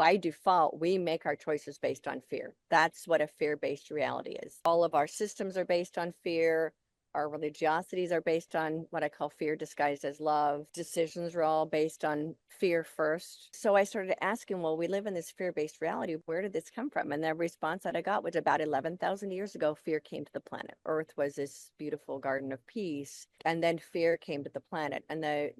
by default, we make our choices based on fear. That's what a fear-based reality is. All of our systems are based on fear. Our religiosities are based on what I call fear disguised as love. Decisions are all based on fear first. So I started asking, well, we live in this fear-based reality. Where did this come from? And the response that I got was about 11,000 years ago, fear came to the planet. Earth was this beautiful garden of peace. And then fear came to the planet. And the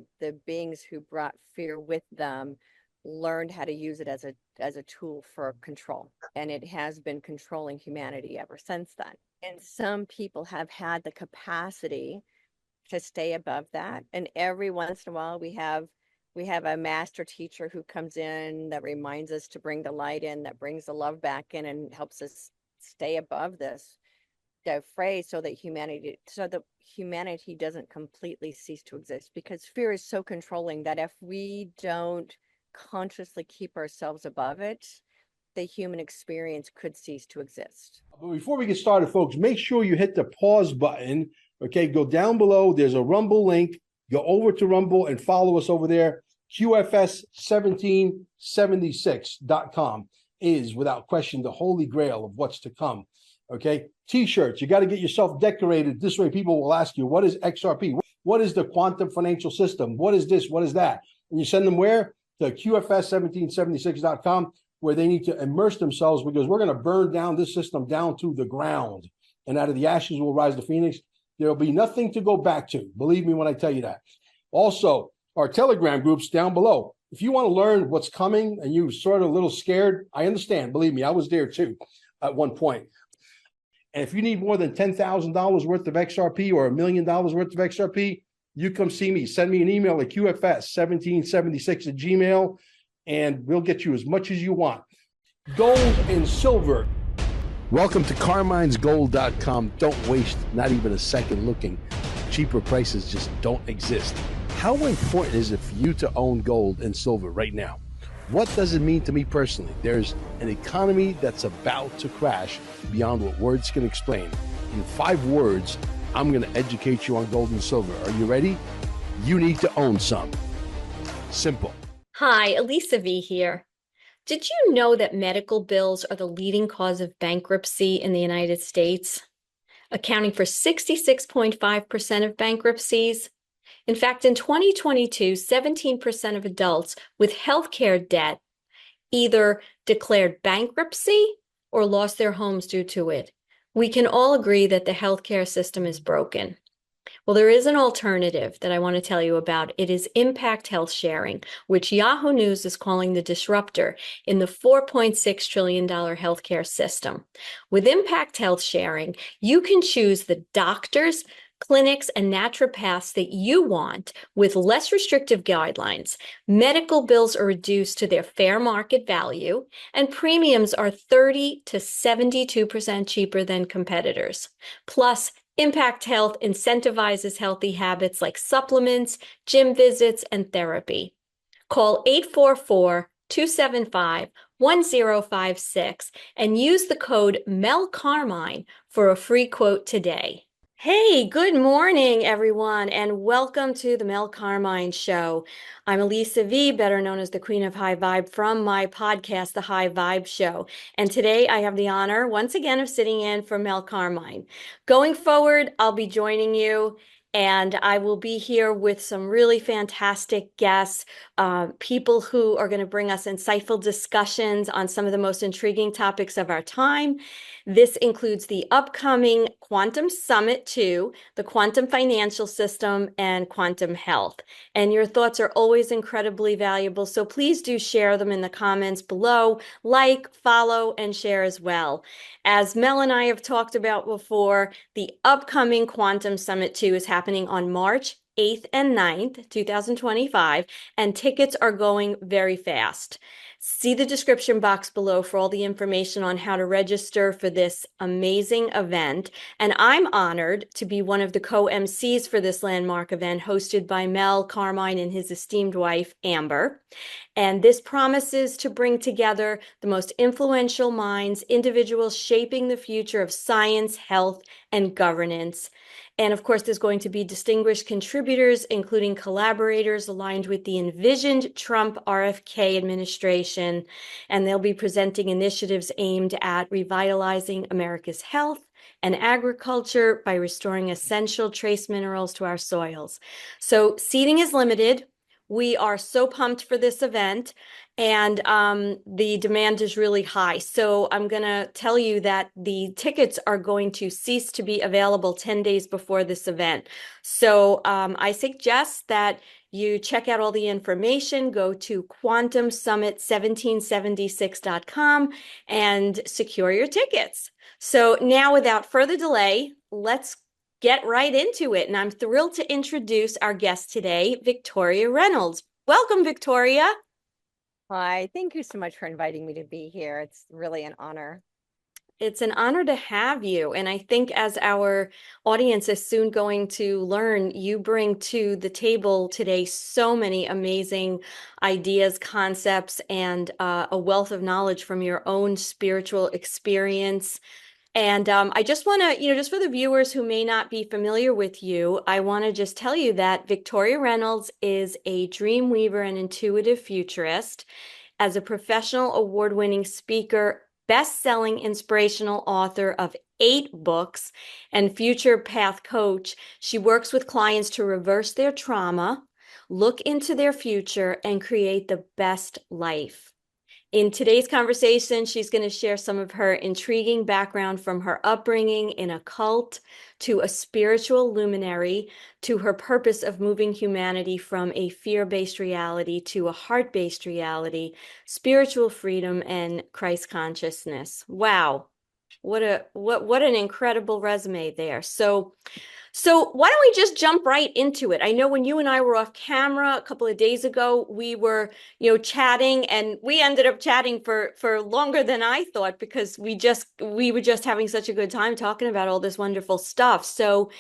beings who brought fear with them learned how to use it as a tool for control. And it has been controlling humanity ever since then. And some people have had the capacity to stay above that. And every once in a while we have a master teacher who comes in that reminds us to bring the light in, that brings the love back in and helps us stay above this phrase so that humanity doesn't completely cease to exist, because fear is so controlling that if we don't consciously keep ourselves above it, the human experience could cease to exist. But before we get started, folks, make sure you hit the pause button. Okay, go down below. There's a Rumble link. Go over to Rumble and follow us over there. QFS1776.com is, without question, the holy grail of what's to come. Okay, T-shirts. You got to get yourself decorated. This way people will ask you, what is XRP? What is the quantum financial system? What is this? What is that? And you send them where? To QFS1776.com, where they need to immerse themselves, because we're going to burn down this system down to the ground. And out of the ashes will rise the phoenix. There'll be nothing to go back to. Believe me when I tell you that. Also, our Telegram groups down below. If you want to learn what's coming and you're sort of a little scared, I understand. Believe me, I was there too at one point. And if you need more than $10,000 worth of XRP or $1 million worth of XRP, you come see me. Send me an email at QFS1776@gmail.com. And we'll get you as much as you want. Gold and silver. Welcome to CarminesGold.com. Don't waste not even a second looking. Cheaper prices just don't exist. How important is it for you to own gold and silver right now? What does it mean to me personally? There's an economy that's about to crash beyond what words can explain. In 5 words, I'm going to educate you on gold and silver. Are you ready? You need to own some. Simple. Hi, Elisa V here. Did you know that medical bills are the leading cause of bankruptcy in the United States, accounting for 66.5% of bankruptcies? In fact, in 2022, 17% of adults with healthcare debt either declared bankruptcy or lost their homes due to it. We can all agree that the healthcare system is broken. Well, there is an alternative that I want to tell you about. It is Impact Health Sharing, which Yahoo News is calling the disruptor in the $4.6 trillion healthcare system. With Impact Health Sharing, you can choose the doctors, clinics, and naturopaths that you want with less restrictive guidelines. Medical bills are reduced to their fair market value, and premiums are 30 to 72% cheaper than competitors. Plus, Impact Health incentivizes healthy habits like supplements, gym visits, and therapy. Call 844-275-1056 and use the code Mel Carmine for a free quote today. Hey, good morning, everyone, and welcome to the Mel Carmine Show. I'm Elisa V, better known as the Queen of High Vibe, from my podcast, The High Vibe Show. And today I have the honor, once again, of sitting in for Mel Carmine. Going forward, I'll be joining you, and I will be here with some really fantastic guests, people who are going to bring us insightful discussions on some of the most intriguing topics of our time. This includes the upcoming Quantum Summit 2, the quantum financial system, and quantum health. And your thoughts are always incredibly valuable, so please do share them in the comments below. Like, follow, and share as well. As Mel and I have talked about before, the upcoming Quantum Summit 2 is happening on March 8th and 9th, 2025, and tickets are going very fast. See the description box below for all the information on how to register for this amazing event. And I'm honored to be one of the co-MCs for this landmark event hosted by Mel Carmine and his esteemed wife, Amber. And this promises to bring together the most influential minds, individuals shaping the future of science, health, and governance. And of course, there's going to be distinguished contributors, including collaborators aligned with the envisioned Trump RFK administration. And they'll be presenting initiatives aimed at revitalizing America's health and agriculture by restoring essential trace minerals to our soils. So seating is limited. We are so pumped for this event, and the demand is really high. So I'm going to tell you that the tickets are going to cease to be available 10 days before this event. So I suggest that you check out all the information, go to quantumsummit1776.com and secure your tickets. So now, without further delay, let's get right into it. And I'm thrilled to introduce our guest today, Victoria Reynolds. Welcome, Victoria. Hi, thank you so much for inviting me to be here. It's really an honor. It's an honor to have you. And I think as our audience is soon going to learn, you bring to the table today so many amazing ideas, concepts, and a wealth of knowledge from your own spiritual experience. And I just want to, just for the viewers who may not be familiar with you, I want to just tell you that Victoria Reynolds is a dream weaver and intuitive futurist. As a professional award-winning speaker, best-selling inspirational author of 8 books, and future path coach, she works with clients to reverse their trauma, look into their future, and create the best life. In today's conversation, she's going to share some of her intriguing background from her upbringing in a cult to a spiritual luminary to her purpose of moving humanity from a fear-based reality to a heart-based reality, spiritual freedom, and Christ consciousness. Wow. What an incredible resume there. So why don't we just jump right into it? I know when you and I were off camera a couple of days ago, we were, chatting, and we ended up chatting for longer than I thought because we were just having such a good time talking about all this wonderful stuff. So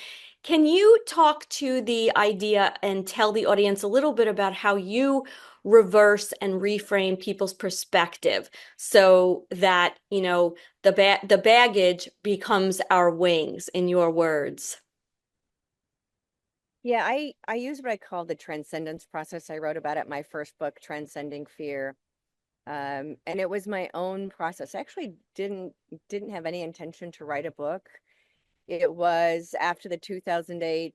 can you talk to the idea and tell the audience a little bit about how you reverse and reframe people's perspective so that, the baggage becomes our wings, in your words? Yeah, I use what I call the transcendence process. I wrote about it in my first book, Transcending Fear. And it was my own process. I actually didn't have any intention to write a book. It was after the 2008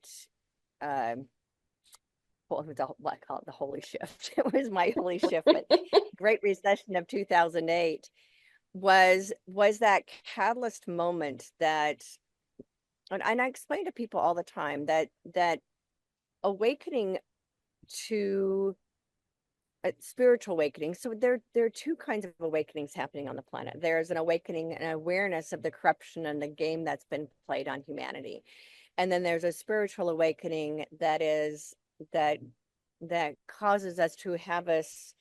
well, it was what I call it the holy shift. It was my holy shift, but Great Recession of 2008 was that catalyst moment that, and I explain to people all the time that awakening to a spiritual awakening. So there are 2 kinds of awakenings happening on the planet. There's an awakening and awareness of the corruption and the game that's been played on humanity. And then there's a spiritual awakening that causes us to have this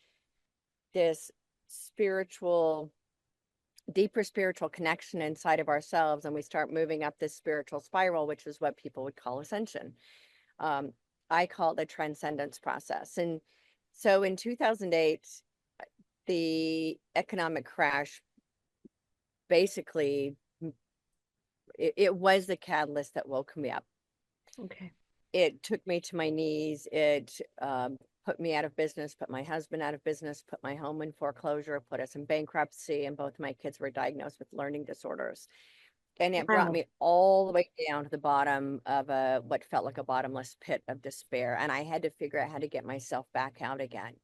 deeper spiritual connection inside of ourselves, and we start moving up this spiritual spiral, which is what people would call ascension. I call it the transcendence process. And so in 2008, the economic crash, basically, it was the catalyst that woke me up. Okay. It took me to my knees. It put me out of business, put my husband out of business, put my home in foreclosure, put us in bankruptcy, and both my kids were diagnosed with learning disorders. And it brought me all the way down to the bottom of what felt like a bottomless pit of despair. And I had to figure out how to get myself back out again.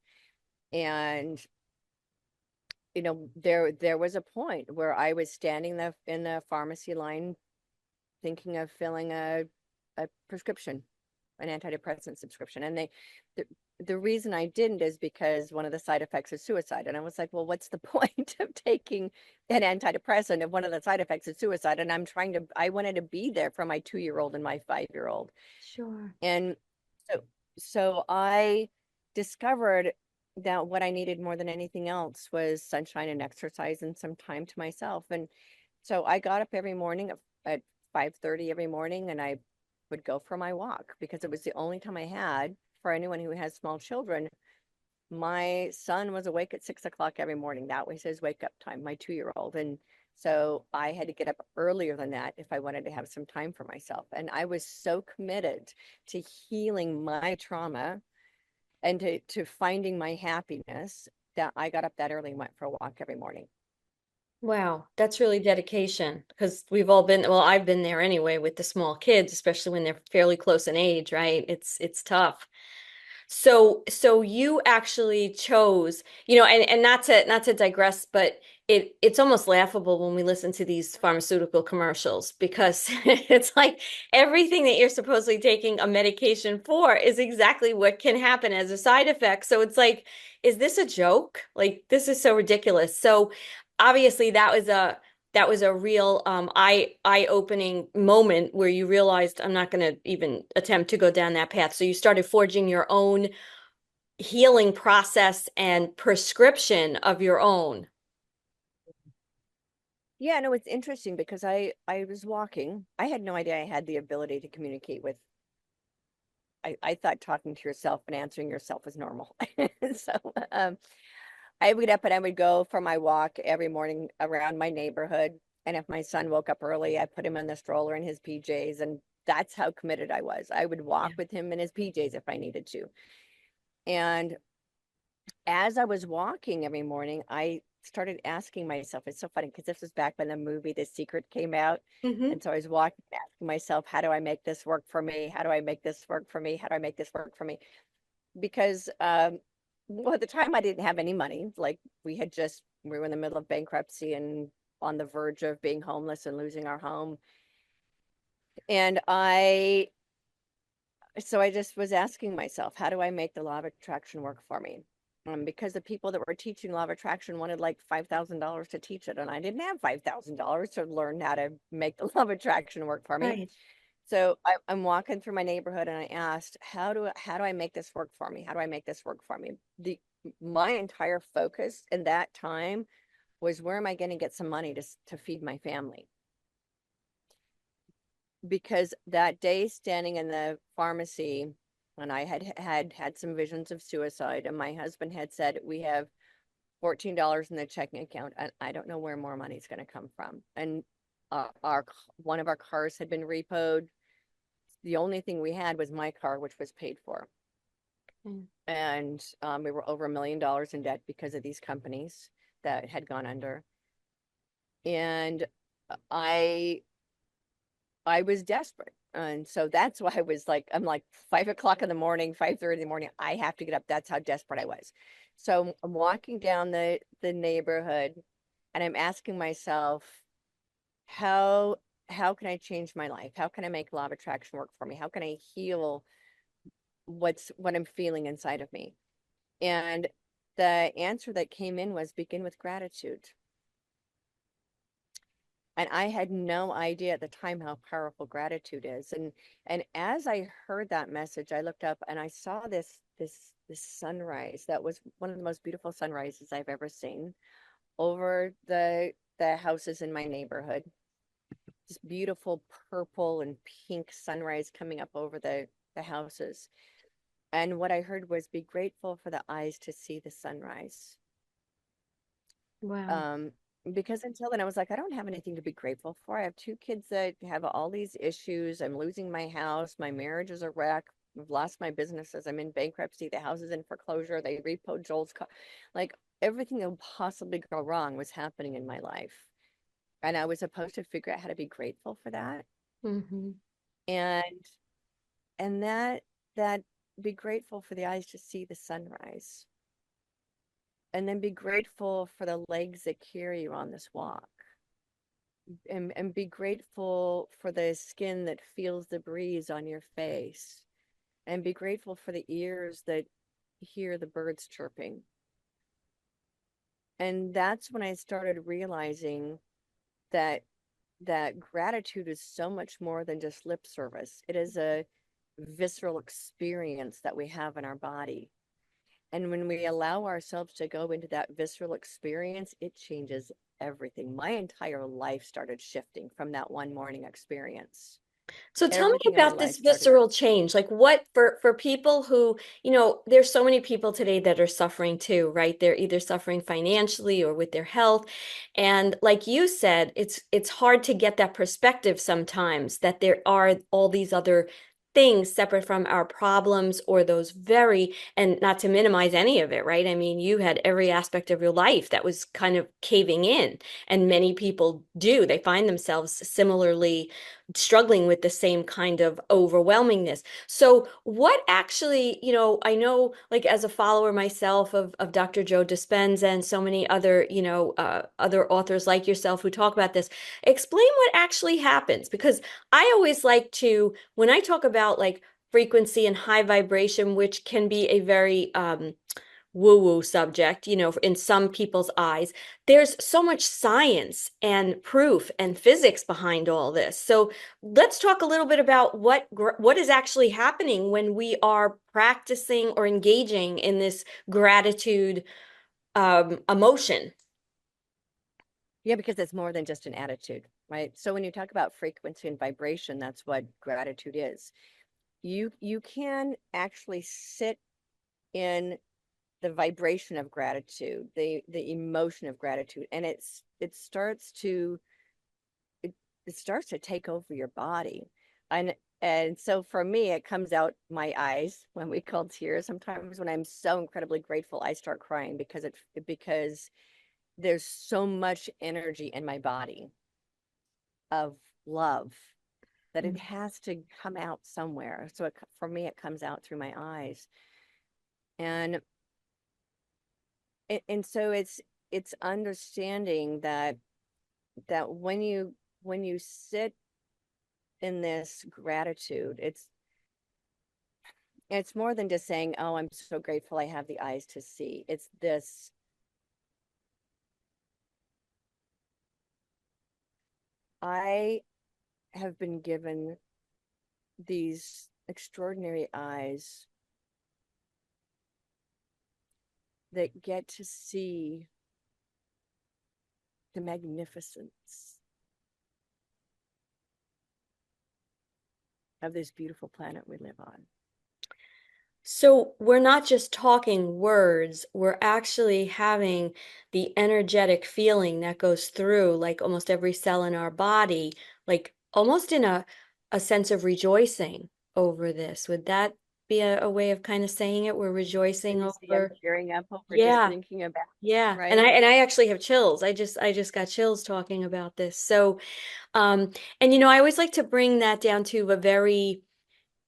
And, there was a point where I was standing in the pharmacy line thinking of filling a prescription, an antidepressant subscription. And the reason I didn't is because one of the side effects is suicide. And I was like, well, what's the point of taking an antidepressant if one of the side effects is suicide? And I wanted to be there for my 2-year-old and my 5-year-old. Sure. And so I discovered that what I needed more than anything else was sunshine and exercise and some time to myself. And so I got up every morning at 5:30 every morning, and I would go for my walk because it was the only time I had. For anyone who has small children, my son was awake at 6 o'clock every morning. That was his wake up time, my 2-year-old. And So I had to get up earlier than that if I wanted to have some time for myself. And I was so committed to healing my trauma and to finding my happiness that I got up that early and went for a walk every morning. Wow, that's really dedication because we've all been, well, I've been there anyway with the small kids, especially when they're fairly close in age, right? It's tough. So you actually chose, and not to digress, but it's almost laughable when we listen to these pharmaceutical commercials because it's like everything that you're supposedly taking a medication for is exactly what can happen as a side effect. So it's like, is this a joke? Like this is so ridiculous. So obviously that was a real eye-opening moment where you realized I'm not going to even attempt to go down that path. So you started forging your own healing process and prescription of your own. Yeah, no, it's interesting because I was walking. I had no idea I had the ability to communicate with. I thought talking to yourself and answering yourself was normal. So I would get up and I would go for my walk every morning around my neighborhood. And if my son woke up early, I put him in the stroller in his PJs, and that's how committed I was. I would walk Yeah. with him in his PJs if I needed to. And as I was walking every morning, I started asking myself, it's so funny because this was back when the movie The Secret came out. Hmm. And so I was walking, asking myself, how do I make this work for me? How do I make this work for me? How do I make this work for me? Because well, at the time I didn't have any money. Like we were in the middle of bankruptcy and on the verge of being homeless and losing our home. And so I just was asking myself, how do I make the law of attraction work for me? Because the people that were teaching law of attraction wanted like $5,000 to teach it, and I didn't have $5,000 to learn how to make the law of attraction work for me. Right. So I'm walking through my neighborhood, and I asked, how do I make this work for me? How do I make this work for me? My entire focus in that time was, where am I going to get some money to feed my family? Because that day standing in the pharmacy, and I had some visions of suicide, and my husband had said, we have $14 in the checking account, and I don't know where more money is going to come from. And our one of our cars had been repoed. The only thing we had was my car, which was paid for. Mm. And we were over $1 million in debt because of these companies that had gone under. And I I was desperate. And so that's why I'm like 5 o'clock in the morning, 5:30 in the morning, I have to get up. That's how desperate I was. So I'm walking down the neighborhood, and I'm asking myself, how how can I change my life? How can I make law of attraction work for me? How can I heal what I'm feeling inside of me? And the answer that came in was, begin with gratitude. And I had no idea at the time how powerful gratitude is. And as I heard that message, I looked up and I saw this sunrise that was one of the most beautiful sunrises I've ever seen over the houses in my neighborhood. This beautiful purple and pink sunrise coming up over the houses. And what I heard was, be grateful for the eyes to see the sunrise. Wow. Um, because until then, I was like, I don't have anything to be grateful for. I have two kids that have all these issues. I'm losing my house. My marriage is a wreck. I've lost my businesses. I'm in bankruptcy. The house is in foreclosure. They repoed Joel's car. Like, everything that would possibly go wrong was happening in my life. And I was supposed to figure out how to be grateful for that. Hmm. And that be grateful for the eyes to see the sunrise. And then be grateful for the legs that carry you on this walk. And be grateful for the skin that feels the breeze on your face. And be grateful for the ears that hear the birds chirping. And that's when I started realizing that gratitude is so much more than just lip service. It is a visceral experience that we have in our body. And when we allow ourselves to go into that visceral experience, it changes everything. My entire life started shifting from that one morning experience. So tell me Everything in my about life this started. visceral change. Like what for people who, there's so many people today that are suffering too, right? They're either suffering financially or with their health. And like you said, it's hard to get that perspective sometimes that there are all these other things separate from our problems or those very, and not to minimize any of it, right? I mean, you had every aspect of your life that was kind of caving in, and many people do. They find themselves similarly struggling with the same kind of overwhelmingness. So what actually, I know like as a follower myself of Dr. Joe Dispenza and so many other, other authors like yourself who talk about this, explain what actually happens. Because I always like to, when I talk about like frequency and high vibration, which can be a very woo-woo subject, in some people's eyes. There's so much science and proof and physics behind all this. So let's talk a little bit about what is actually happening when we are practicing or engaging in this gratitude emotion. Yeah, because it's more than just an attitude, right? So when you talk about frequency and vibration, that's what gratitude is. You can actually sit in the vibration of gratitude, the emotion of gratitude, and it starts to it, it starts to take over your body. And so for me, it comes out my eyes when we call tears. Sometimes when I'm so incredibly grateful, I start crying because there's so much energy in my body of love that it has to come out somewhere. So for me, it comes out through my eyes. And and so it's understanding that when you sit in this gratitude, it's more than just saying, oh, I'm so grateful I have the eyes to see. It's this, I have been given these extraordinary eyes that get to see the magnificence of this beautiful planet we live on. So we're not just talking words, we're actually having the energetic feeling that goes through like almost every cell in our body, like almost in a sense of rejoicing over this. Would that be a way of kind of saying it? We're rejoicing You see, I'm over. tearing up over just Yeah. thinking about, Yeah. And I right? and I actually have chills. I just got chills talking about this. So and I always like to bring that down to a very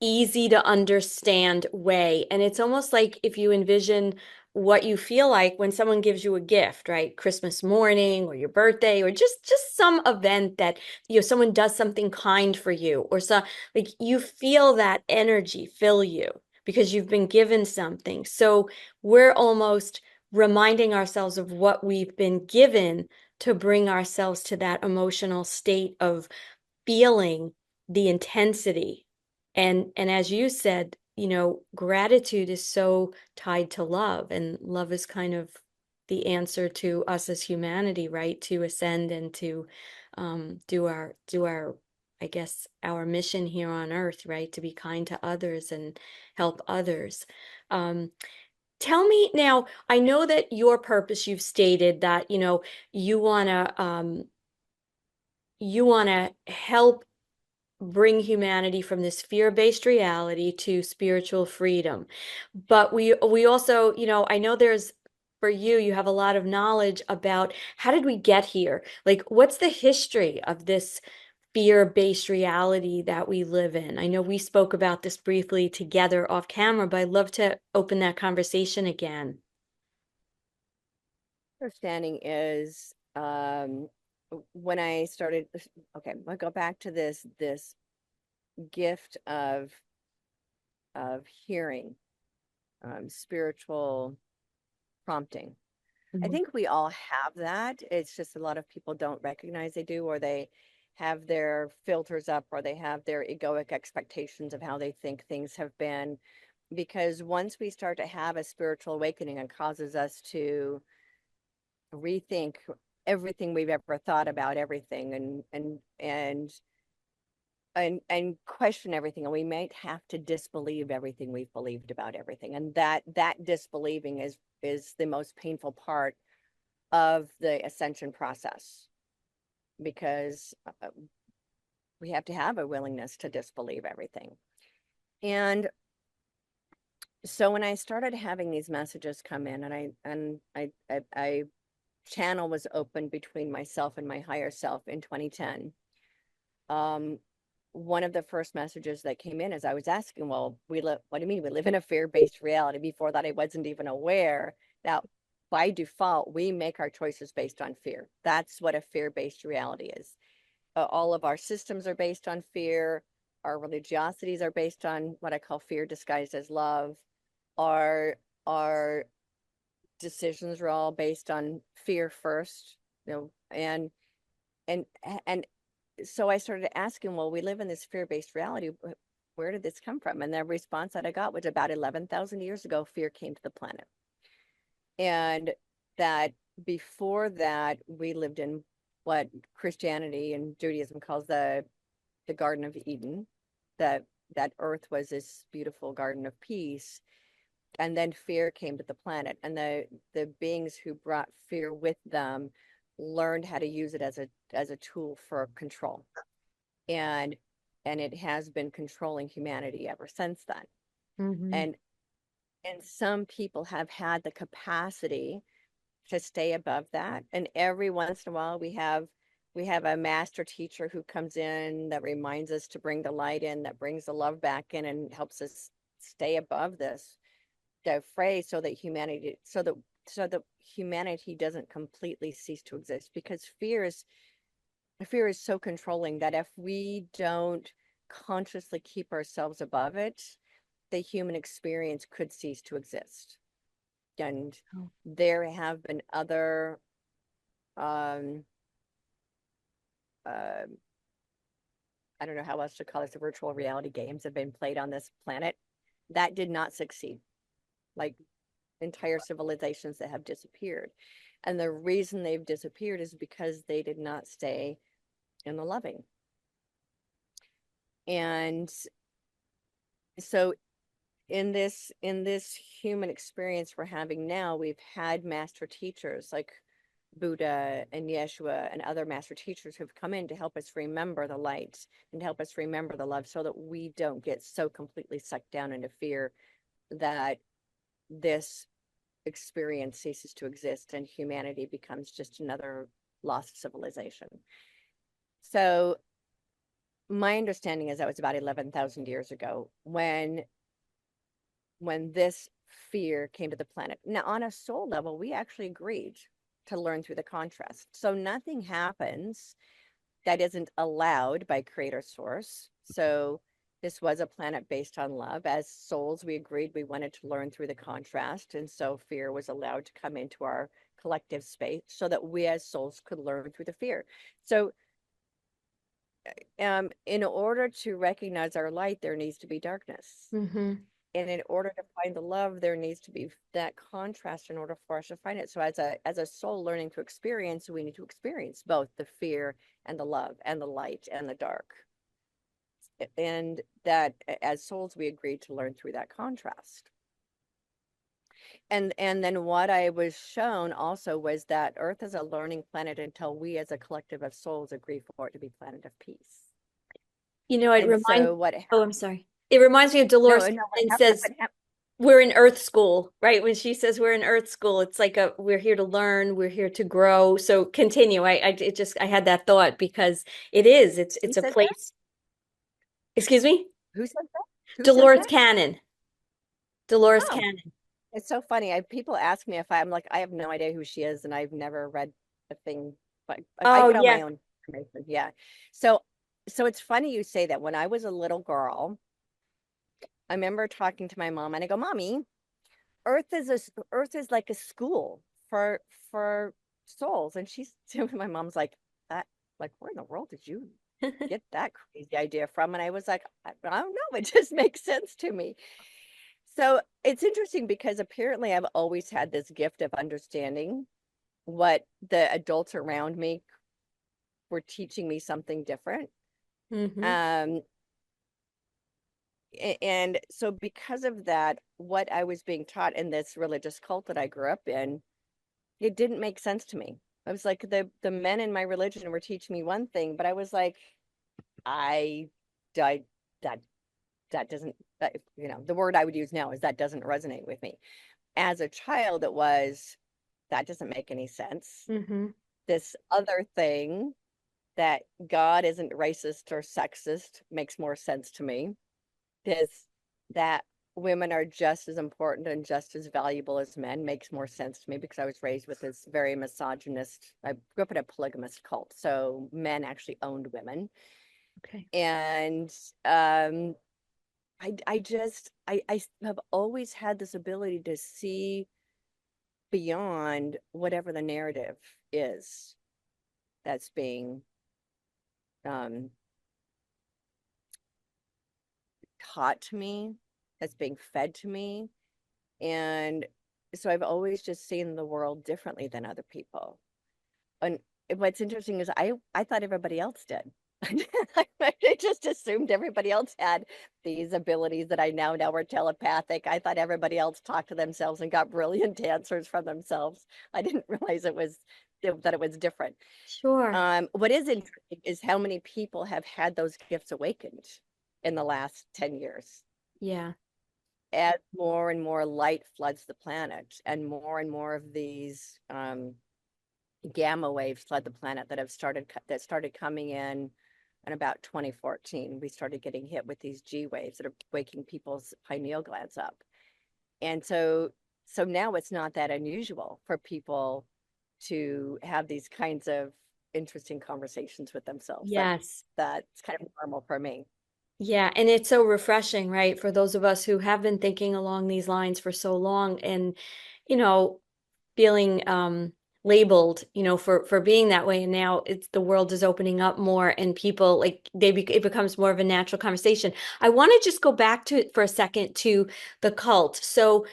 easy to understand way. And it's almost like if you envision what you feel like when someone gives you a gift, right? Christmas morning or your birthday or just some event that someone does something kind for you or so like you feel that energy fill you because you've been given something. So we're almost reminding ourselves of what we've been given to bring ourselves to that emotional state of feeling the intensity. And as you said, gratitude is so tied to love, and love is kind of the answer to us as humanity, right? To ascend and to do our I guess our mission here on earth, right? To be kind to others and help others. Um, Tell me now, I know that your purpose, you've stated that, you want to help bring humanity from this fear-based reality to spiritual freedom. But we also, I know there's for you, you have a lot of knowledge about how did we get here? Like, what's the history of this fear-based reality that we live in? I know we spoke about this briefly together off camera, but I'd love to open that conversation again. Understanding is when I started, okay, I'll go back to this gift of hearing, spiritual prompting. I Mhm. think we all have that. It's just a lot of people don't recognize they do, or they have their filters up, or they have their egoic expectations of how they think things have been. Because once we start to have a spiritual awakening, it causes us to rethink everything we've ever thought about everything, and and question everything, and we might have to disbelieve everything we've believed about everything, and that disbelieving is the most painful part of the ascension process, because we have to have a willingness to disbelieve everything. And so when I started having these messages come in, and I channel was opened between myself and my higher self in 2010. One of the first messages that came in is I was asking, well, what do you mean we live in a fear-based reality? Before that, I wasn't even aware that by default, we make our choices based on fear. That's what a fear-based reality is. All of our systems are based on fear. Our religiosities are based on what I call fear disguised as love. Our decisions are all based on fear first, and so I started asking, well, we live in this fear-based reality. Where did this come from? And the response that I got was about 11,000 years ago, fear came to the planet. And that before that, we lived in what Christianity and Judaism calls the Garden of Eden, that earth was this beautiful garden of peace. And then fear came to the planet, and the beings who brought fear with them learned how to use it as a tool for control, and it has been controlling humanity ever since then. Mm-hmm. And some people have had the capacity to stay above that, and every once in a while we have a master teacher who comes in that reminds us to bring the light in, that brings the love back in, and helps us stay above this, the phrase, so that humanity doesn't completely cease to exist, because fear is so controlling that if we don't consciously keep ourselves above it, the human experience could cease to exist. And there have been other I don't know how else to call this, virtual reality games have been played on this planet that did not succeed, like entire civilizations that have disappeared. And the reason they've disappeared is because they did not stay in the loving. And so in this human experience we're having now, we've had master teachers like Buddha and Yeshua and other master teachers who've come in to help us remember the light and help us remember the love, so that we don't get so completely sucked down into fear that this experience ceases to exist and humanity becomes just another lost civilization. So my understanding is that was about 11,000 years ago when this fear came to the planet. Now, on a soul level, we actually agreed to learn through the contrast. So nothing happens that isn't allowed by Creator Source. So this was a planet based on love. As souls, we agreed we wanted to learn through the contrast. And so fear was allowed to come into our collective space so that we as souls could learn through the fear. So in order to recognize our light, there needs to be darkness. Mm-hmm. And in order to find the love, there needs to be that contrast in order for us to find it. So as a soul learning to experience, we need to experience both the fear and the love and the light and the dark. And that as souls, we agreed to learn through that contrast. And then what I was shown also was that Earth is a learning planet until we as a collective of souls agree for it to be planet of peace. I'm sorry. It reminds me of Dolores and says we're in Earth school, right? When she says we're in Earth school, it's like we're here to learn, we're here to grow. So continue. I had that thought, because it's a place. That? Excuse me? Who said that? Dolores Cannon. Dolores Cannon. It's so funny. People ask me if I'm like, I have no idea who she is, and I've never read a thing, but I get on my own information. Yeah. So it's funny you say that. When I was a little girl, I remember talking to my mom, and I go, "Mommy, Earth is like a school for souls." And my mom's like, "That, like, where in the world did you get that crazy idea from?" And I was like, I don't know, it just makes sense to me. So it's interesting, because apparently I've always had this gift of understanding what the adults around me were teaching me something different. Mm-hmm. Um, and so because of that, what I was being taught in this religious cult that I grew up in, it didn't make sense to me. I was like, the men in my religion were teaching me one thing, but I was like, I, I that that doesn't that, the word I would use now is that doesn't resonate with me. As a child, it was that doesn't make any sense. Mm-hmm. This other thing that God isn't racist or sexist makes more sense to me. This that women are just as important and just as valuable as men makes more sense to me because I was raised with this very misogynist. I grew up in a polygamous cult, so men actually owned women, Okay. and I have always had this ability to see beyond whatever the narrative is that's being um, taught to me, that's being fed to me. And so I've always just seen the world differently than other people. And what's interesting is I thought everybody else did. I just assumed everybody else had these abilities that I now know are telepathic. I thought everybody else talked to themselves and got brilliant answers from themselves. I didn't realize that it was different. Sure. What is interesting is how many people have had those gifts awakened in the last 10 years. Yeah. As more and more light floods the planet, and more of these gamma waves flood the planet that started coming in about 2014. We started getting hit with these G waves that are waking people's pineal glands up. And so now it's not that unusual for people to have these kinds of interesting conversations with themselves. Yes. That's kind of normal for me. Yeah, and it's so refreshing, right? For those of us who have been thinking along these lines for so long and, you know, feeling labeled, for being that way. And now it's the world is opening up more and people like it becomes more of a natural conversation. I want to just go back to it for a second to the cult. So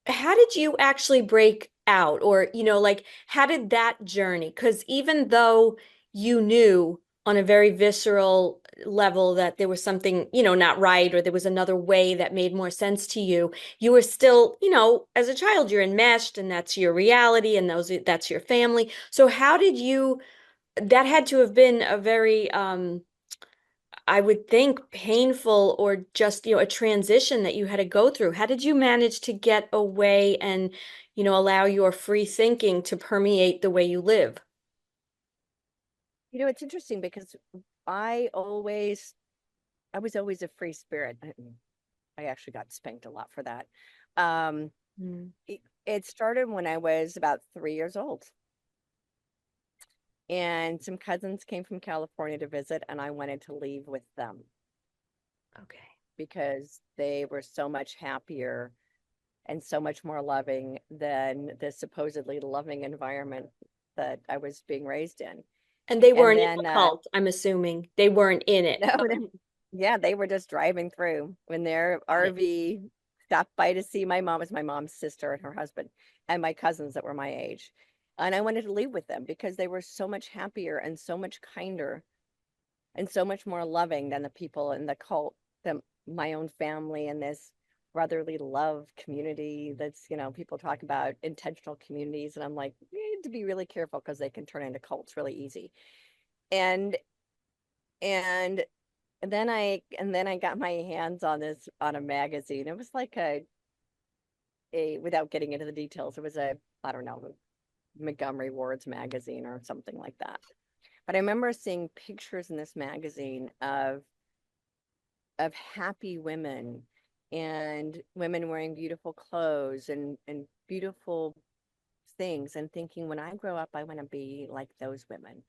how did you actually break out or like how did that journey, because even though you knew on a very visceral level that there was something not right or there was another way that made more sense to you, you were still, as a child you're enmeshed and that's your reality and that's your family. So how did you, that had to have been a very I would think painful or just, a transition that you had to go through. How did you manage to get away and, allow your free thinking to permeate the way you live? It's interesting because I always I was always a free spirit. I actually got spanked a lot for that. Um, Mm. it started when I was about 3 years old. And some cousins came from California to visit, and I wanted to leave with them Okay. because they were so much happier and so much more loving than the supposedly loving environment that I was being raised in. And they And weren't in then, the cult, I'm assuming. They weren't in it. no, yeah, they were just driving through when their Got it. RV stopped by to see my mom, was my mom's sister and her husband, and my cousins that were my age. And I wanted to leave with them because they were so much happier and so much kinder and so much more loving than the people in the cult, than my own family and this brotherly love community that's, people talk about intentional communities. And I'm like, you need to be really careful because they can turn into cults really easy. And and and then I got my hands on a magazine. It was like a without getting into the details, it was a, I don't know, Montgomery Ward's magazine or something like that. But I remember seeing pictures in this magazine of happy women and women wearing beautiful clothes and beautiful things, and thinking, when I grow up I want to be like those women.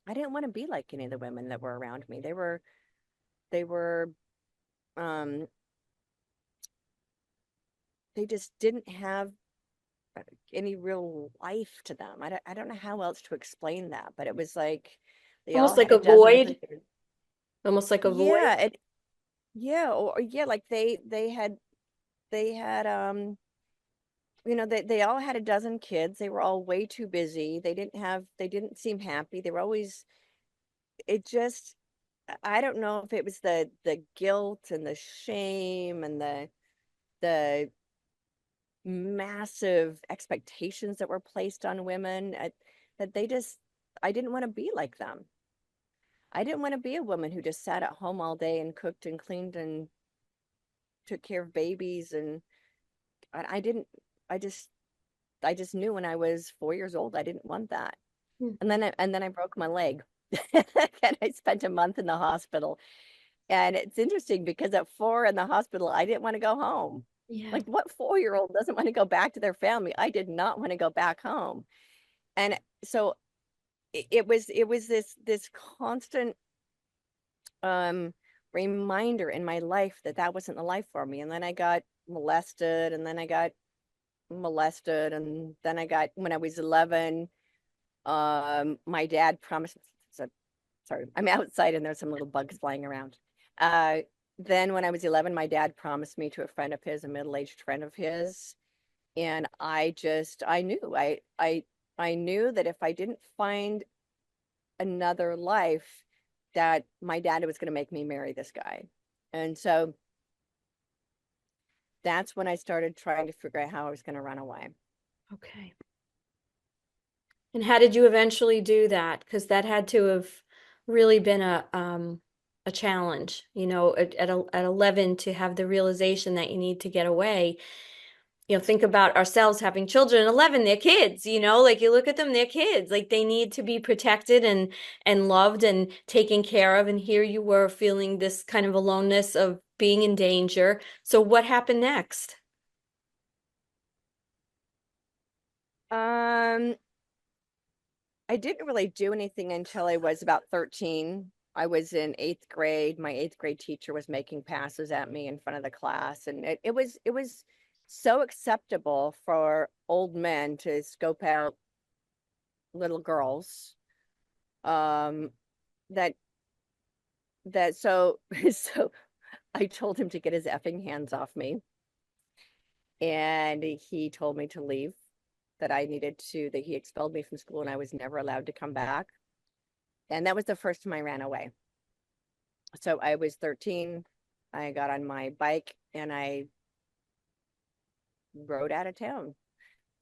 I didn't want to be like any of the women that were around me. They were um they just didn't have any real life to them. I don't know how else to explain that, but it was like they all Almost like had a a dozen void, sisters. almost like a void. Yeah, yeah, or yeah, like they had they all had a dozen kids. They were all way too busy. They didn't seem happy. They were always, it just I don't know if it was the guilt and the shame and the massive expectations that were placed on women, that I didn't want to be like them. I didn't want to be a woman who just sat at home all day and cooked and cleaned and took care of babies. And I didn't, I just knew when I was 4 years old, I didn't want that. Mm. And then I broke my leg and I spent a month in the hospital. And it's interesting because at 4 in the hospital, I didn't want to go home. Yeah. Like, what 4-year-old doesn't want to go back to their family? I did not want to go back home. And so it was this constant reminder in my life that that wasn't the life for me. And then I got molested, and then I got molested, and then I got, when I was 11, my dad promised, so, sorry, I'm outside and there's some little bugs flying around. Then when I was 11, my dad promised me to a friend of his, a middle-aged friend of his. And I knew, I knew that if I didn't find another life, that my dad was going to make me marry this guy. And so that's when I started trying to figure out how I was going to run away. Okay. And how did you eventually do that? Because that had to have really been a challenge, at 11 to have the realization that you need to get away. Think about ourselves having children at 11, they're kids, like you look at them, they're kids, like they need to be protected and loved and taken care of. And here you were feeling this kind of aloneness of being in danger. So what happened next? I didn't really do anything until I was about 13. I was in 8th grade. My 8th grade teacher was making passes at me in front of the class. And it was so acceptable for old men to scope out little girls. That so so I told him to get his effing hands off me. And he told me to leave, that he expelled me from school and I was never allowed to come back. And that was the first time I ran away. So I was 13. I got on my bike and I rode out of town.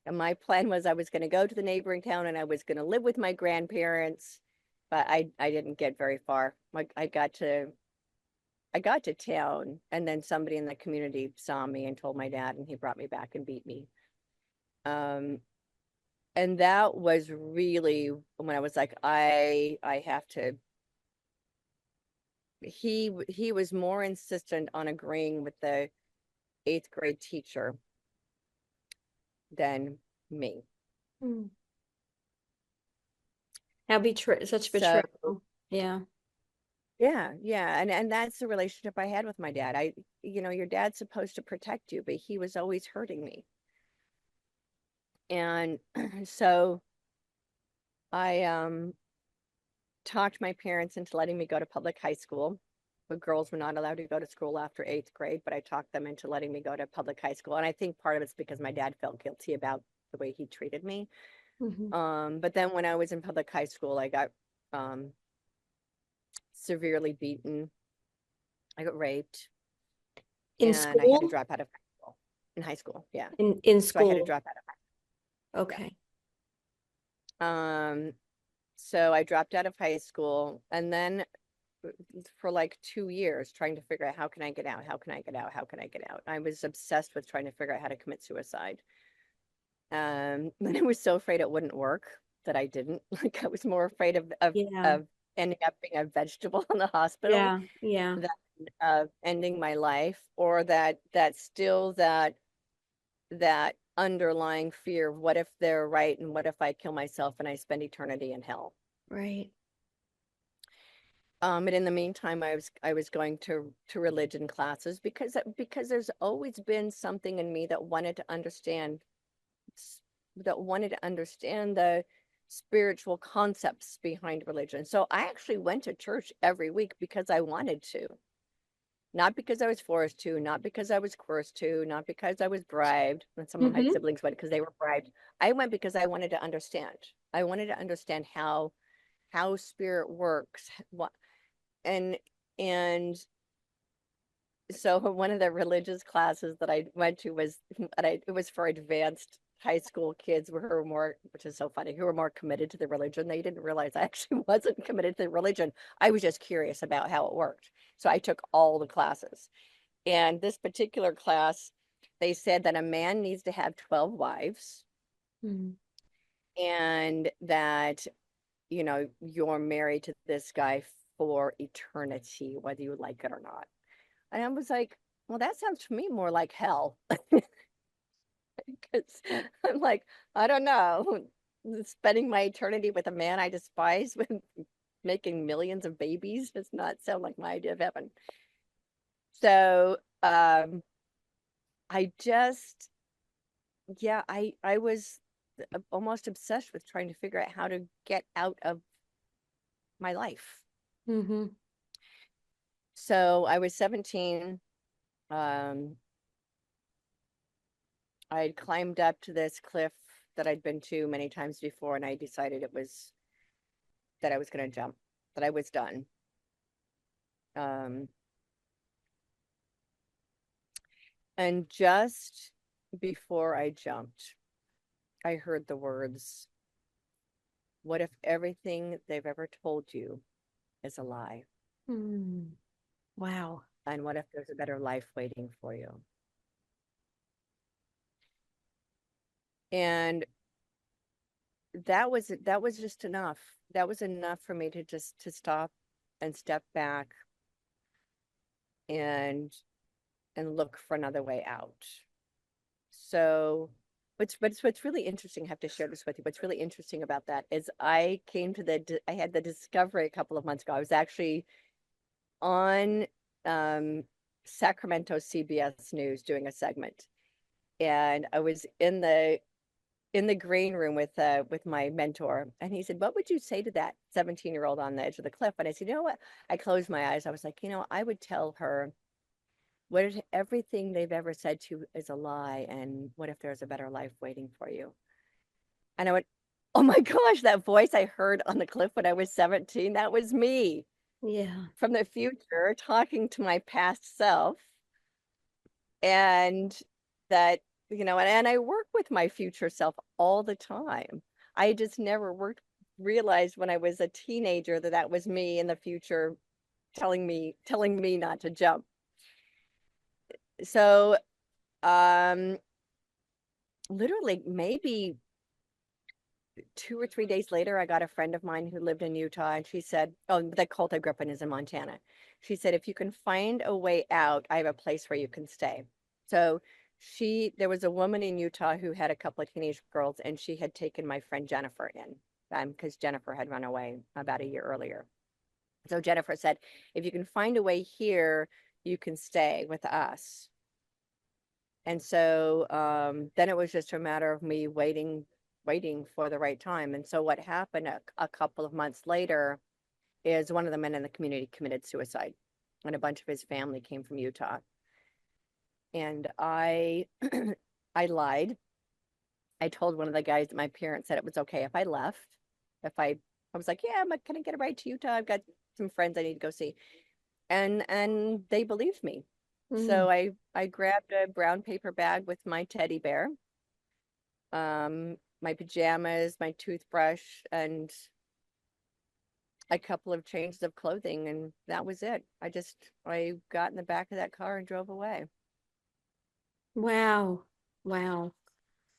And my plan was I was going to go to the neighboring town and I was going to live with my grandparents, but I didn't get very far. I got to town, and then somebody in the community saw me and told my dad, and he brought me back and beat me. And that was really when I was like, I have to. He was more insistent on agreeing with the 8th grade teacher than me. Hmm. How such So, betrayal. Yeah. yeah. And that's the relationship I had with my dad. Your dad's supposed to protect you, but he was always hurting me. And so I talked my parents into letting me go to public high school. But girls were not allowed to go to school after 8th grade, but I talked them into letting me go to public high school. And I think part of it's because my dad felt guilty about the way he treated me. Mm-hmm. But then when I was in public high school, I got severely beaten. I got raped. In And I had to school? drop out of high school. In high school, yeah. In So I had to school. drop out of high school. Okay. Yeah. So I dropped out of high school, and then for like 2 years trying to figure out, how can I get out? How can I get out? How can I get out? I was obsessed with trying to figure out how to commit suicide. And I was so afraid it wouldn't work that I didn't. Like, I was more afraid Yeah. of ending up being a vegetable in the hospital Yeah. Yeah. than of ending my life, or that underlying fear of what if they're right, and what if I kill myself and I spend eternity in hell. Right. And in the meantime, I was going to religion classes because there's always been something in me that wanted to understand the spiritual concepts behind religion. So I actually went to church every week because I wanted to. Not because I was forced to, not because I was coerced to, not because I was bribed. And some of my Mm-hmm. siblings went because they were bribed. I went because I wanted to understand. I wanted to understand how spirit works, and and so one of the religious classes that I went to was, it was for advanced high school kids who were more, which is so funny, who were more committed to the religion. They didn't realize I actually wasn't committed to the religion. I was just curious about how it worked. So I took all the classes. And this particular class, they said that a man needs to have 12 wives, Mm. and that, you're married to this guy for eternity, whether you like it or not. And I was like, well, that sounds to me more like hell. Because I'm like, I don't know, spending my eternity with a man I despise with making millions of babies does not sound like my idea of heaven. So I just, yeah, I was almost obsessed with trying to figure out how to get out of my life. Mm-hmm. So I was 17. I had climbed up to this cliff that I'd been to many times before, and I decided that I was going to jump, that I was done. And just before I jumped, I heard the words, "What if everything they've ever told you is a lie? Mm. Wow. And what if there's a better life waiting for you?" And that was just enough. That was enough for me to just to stop and step back and look for another way out. So what's really interesting, I have to share this with you. What's really interesting about that is I had the discovery a couple of months ago. I was actually on Sacramento CBS News doing a segment, and I was in the green room with my mentor, and he said, "What would you say to that 17-year-old on the edge of the cliff?" And I said, "You know what?" I closed my eyes. I was like, I would tell her, what if everything they've ever said to you is a lie? And what if there's a better life waiting for you? And I went, oh my gosh, that voice I heard on the cliff when I was 17, that was me Yeah. from the future talking to my past self. And that, and I work with my future self all the time. I just never realized when I was a teenager that that was me in the future telling me not to jump. So um literally maybe 2 or 3 days later, I got a friend of mine who lived in Utah, and she said, oh, the cult I grew up in is in Montana. She said, if you can find a way out, I have a place where you can stay. So there was a woman in Utah who had a couple of teenage girls, and she had taken my friend Jennifer in, because Jennifer had run away about a year earlier. So Jennifer said, if you can find a way here, you can stay with us. And so then it was just a matter of me waiting for the right time. And so what happened a couple of months later is one of the men in the community committed suicide, and a bunch of his family came from Utah. And I I lied. I told one of the guys that my parents said it was okay if I left. If I was like, yeah, I'm gonna get a ride to Utah. I've got some friends I need to go see. And they believed me. Mm. So I grabbed a brown paper bag with my teddy bear, my pajamas, my toothbrush, and a couple of changes of clothing, and that was it. I got in the back of that car and drove away. Wow. Wow.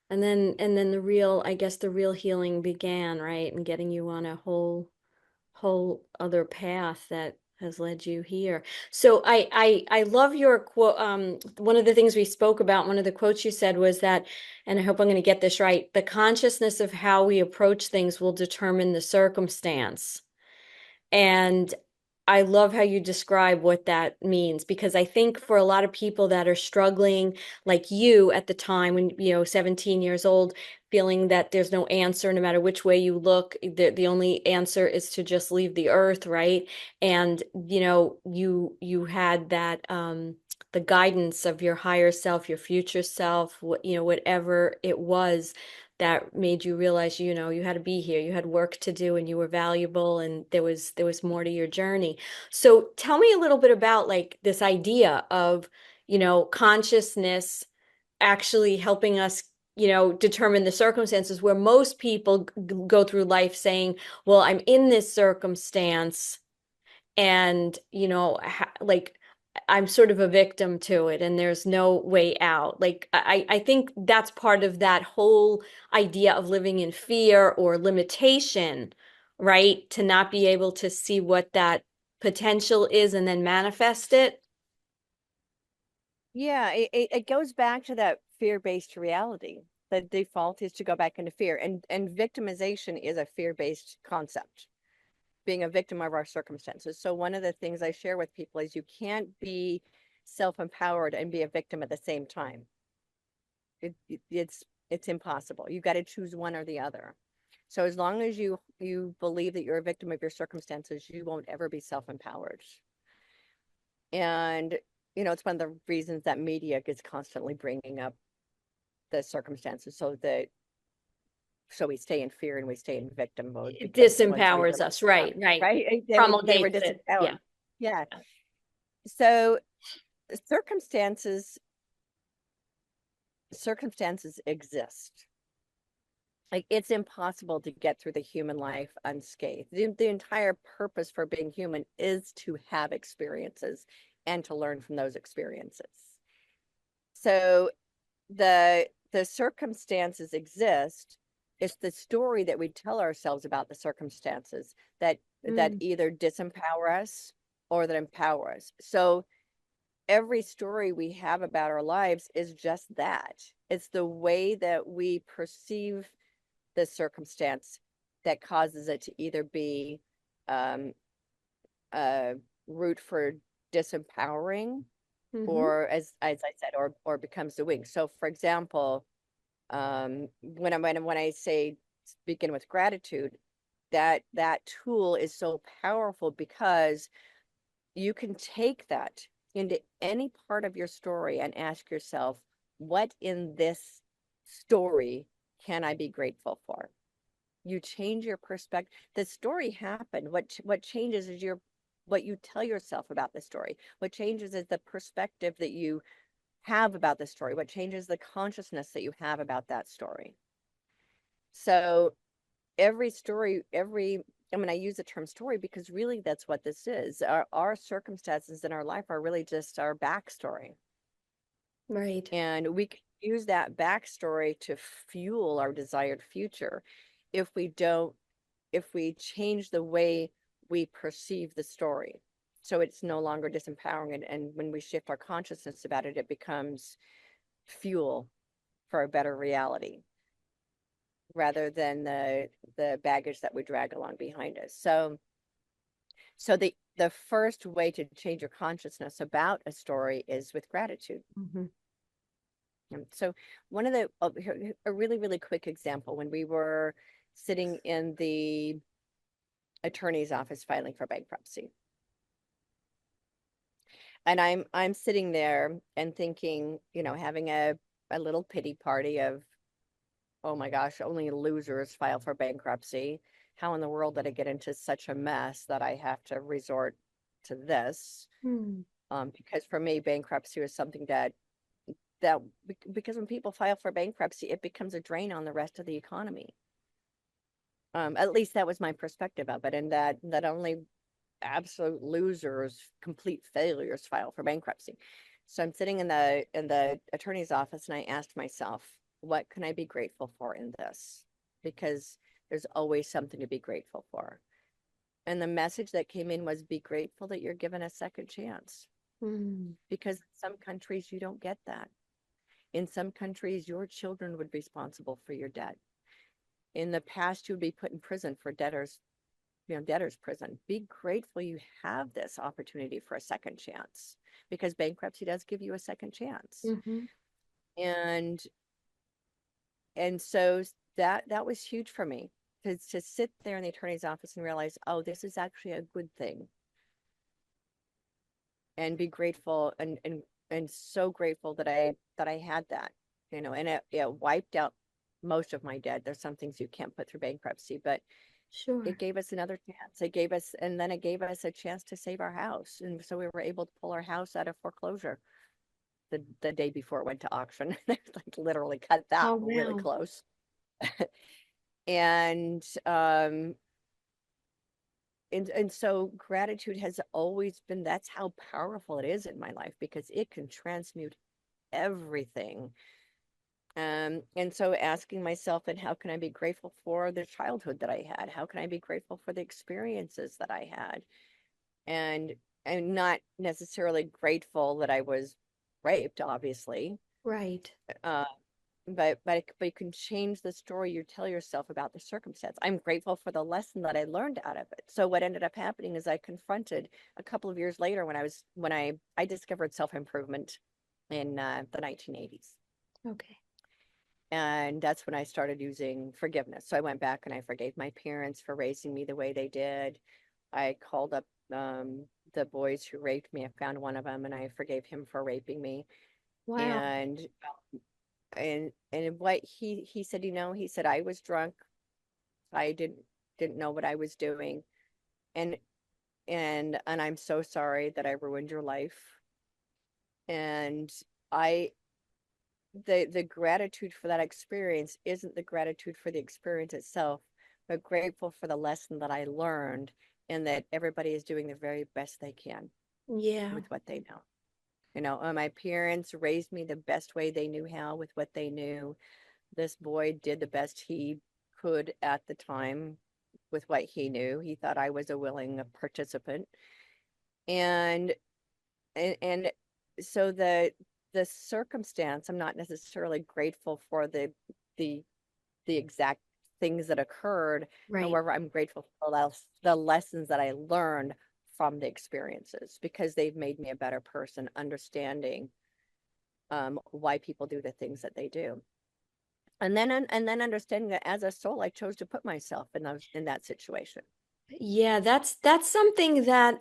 And then I guess the real healing began, right? And getting you on a whole other path that has led you here. So I love your quote. One of the things we spoke about, one of the quotes you said was that, and I hope I'm going to get this right, the consciousness of how we approach things will determine the circumstance. And I love how you describe what that means, because I think for a lot of people that are struggling, like you at the time when, 17 years old, feeling that there's no answer, no matter which way you look, the only answer is to just leave the earth, right? And, you had that, the guidance of your higher self, your future self, whatever it was that made you realize, you know, you had to be here, you had work to do, and you were valuable, and there was more to your journey. So tell me a little bit about like this idea of, you know, consciousness actually helping us, you know, determine the circumstances, where most people go through life saying, well, I'm in this circumstance, and, you know, like I'm sort of a victim to it and there's no way out. Like I think that's part of that whole idea of living in fear or limitation, right? To not be able to see what that potential is and then manifest it. Yeah, it goes back to that fear-based reality. The default is to go back into fear, and victimization is a fear-based concept, being a victim of our circumstances. So one of the things I share with people is you can't be self-empowered and be a victim at the same time. It's impossible. You got to choose one or the other. So as long as you believe that you're a victim of your circumstances, you won't ever be self-empowered. And you know, it's one of the reasons that media is constantly bringing up the circumstances, so we stay in fear and we stay in victim mode. It Because once we disempowers release us, right, right. right, they were Promulgates it. Yeah. disempowered. Yeah. So circumstances exist. Like, it's impossible to get through the human life unscathed. The entire purpose for being human is to have experiences and to learn from those experiences. So the circumstances exist. It's the story that we tell ourselves about the circumstances that either disempower us or that empower us. So every story we have about our lives is just that. It's the way that we perceive the circumstance that causes it to either be a route for disempowering, or as I said, or becomes the wing. So for example, when I say begin with gratitude, that tool is so powerful because you can take that into any part of your story and ask yourself, what in this story can I be grateful for? You change your perspective. The story happened. What changes is what you tell yourself about the story. What changes is the perspective that you have about the story. What changes the consciousness that you have about that story. So every story, I mean, I use the term story because really that's what this is. Our circumstances in our life are really just our backstory. Right. And we can use that backstory to fuel our desired future if we change the way we perceive the story. So it's no longer disempowering. And when we shift our consciousness about it, it becomes fuel for a better reality rather than the baggage that we drag along behind us. So the first way to change your consciousness about a story is with gratitude. So one of a really, really quick example, when we were sitting in the attorney's office filing for bankruptcy, and I'm sitting there and thinking, you know, having a little pity party of, oh my gosh, only losers file for bankruptcy. How in the world did I get into such a mess that I have to resort to this? Because for me, bankruptcy was something that because when people file for bankruptcy, it becomes a drain on the rest of the economy. At least that was my perspective of it, and that only absolute losers, complete failures file for bankruptcy. So I'm sitting in the attorney's office, and I asked myself, what can I be grateful for in this? Because there's always something to be grateful for. And the message that came in was, be grateful that you're given a second chance. Because in some countries you don't get that. In some countries, your children would be responsible for your debt. In the past, you would be put in prison for debtors prison. Be grateful you have this opportunity for a second chance, because bankruptcy does give you a second chance. And so that was huge for me, to sit there in the attorney's office and realize, oh, this is actually a good thing, and be grateful and so grateful that I had that, you know, and it wiped out most of my debt. There's some things you can't put through bankruptcy, but Sure. it gave us another chance. It gave us, and then it gave us a chance to save our house. And so we were able to pull our house out of foreclosure the day before it went to auction. Like literally cut that Oh, really wow. close. And and so gratitude has always been, that's how powerful it is in my life, because it can transmute everything. And so asking myself, and how can I be grateful for the childhood that I had? How can I be grateful for the experiences that I had? And I'm not necessarily grateful that I was raped, obviously. Right. Uh, but you can change the story you tell yourself about the circumstance. I'm grateful for the lesson that I learned out of it. So what ended up happening is I confronted a couple of years later, when I discovered self-improvement in the 1980s. Okay. And that's when I started using forgiveness. So I went back and I forgave my parents for raising me the way they did. I called up the boys who raped me. I found one of them and I forgave him for raping me. Wow. And what he said, he said I was drunk. I didn't know what I was doing. And and I'm so sorry that I ruined your life. And I the gratitude for that experience isn't the gratitude for the experience itself, but grateful for the lesson that I learned, and that everybody is doing the very best they can Yeah. with what they know. My parents raised me the best way they knew how with what they knew. This boy did the best he could at the time with what he knew. He thought I was a willing participant. And and so the circumstance, I'm not necessarily grateful for the the exact things that occurred. Right. However, I'm grateful for the lessons that I learned from the experiences, because they've made me a better person, understanding why people do the things that they do. And then understanding that as a soul, I chose to put myself in that situation. Yeah, that's something that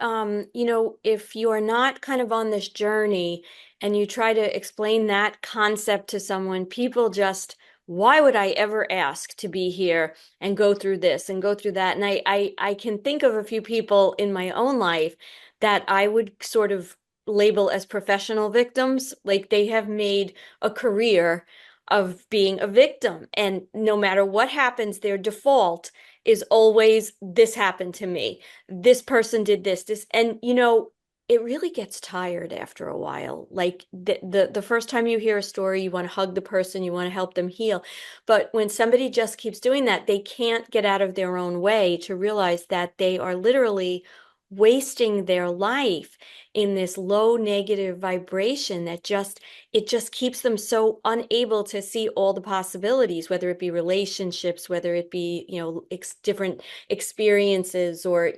if you are not kind of on this journey and you try to explain that concept to someone, people just, why would I ever ask to be here and go through this and go through that? And I can think of a few people in my own life that I would sort of label as professional victims. Like they have made a career of being a victim, and no matter what happens, their default is always, this happened to me, this person did this, and it really gets tired after a while. Like the first time you hear a story, you want to hug the person, you want to help them heal. But when somebody just keeps doing that, they can't get out of their own way to realize that they are literally wasting their life in this low negative vibration that it just keeps them so unable to see all the possibilities, whether it be relationships, whether it be different experiences, or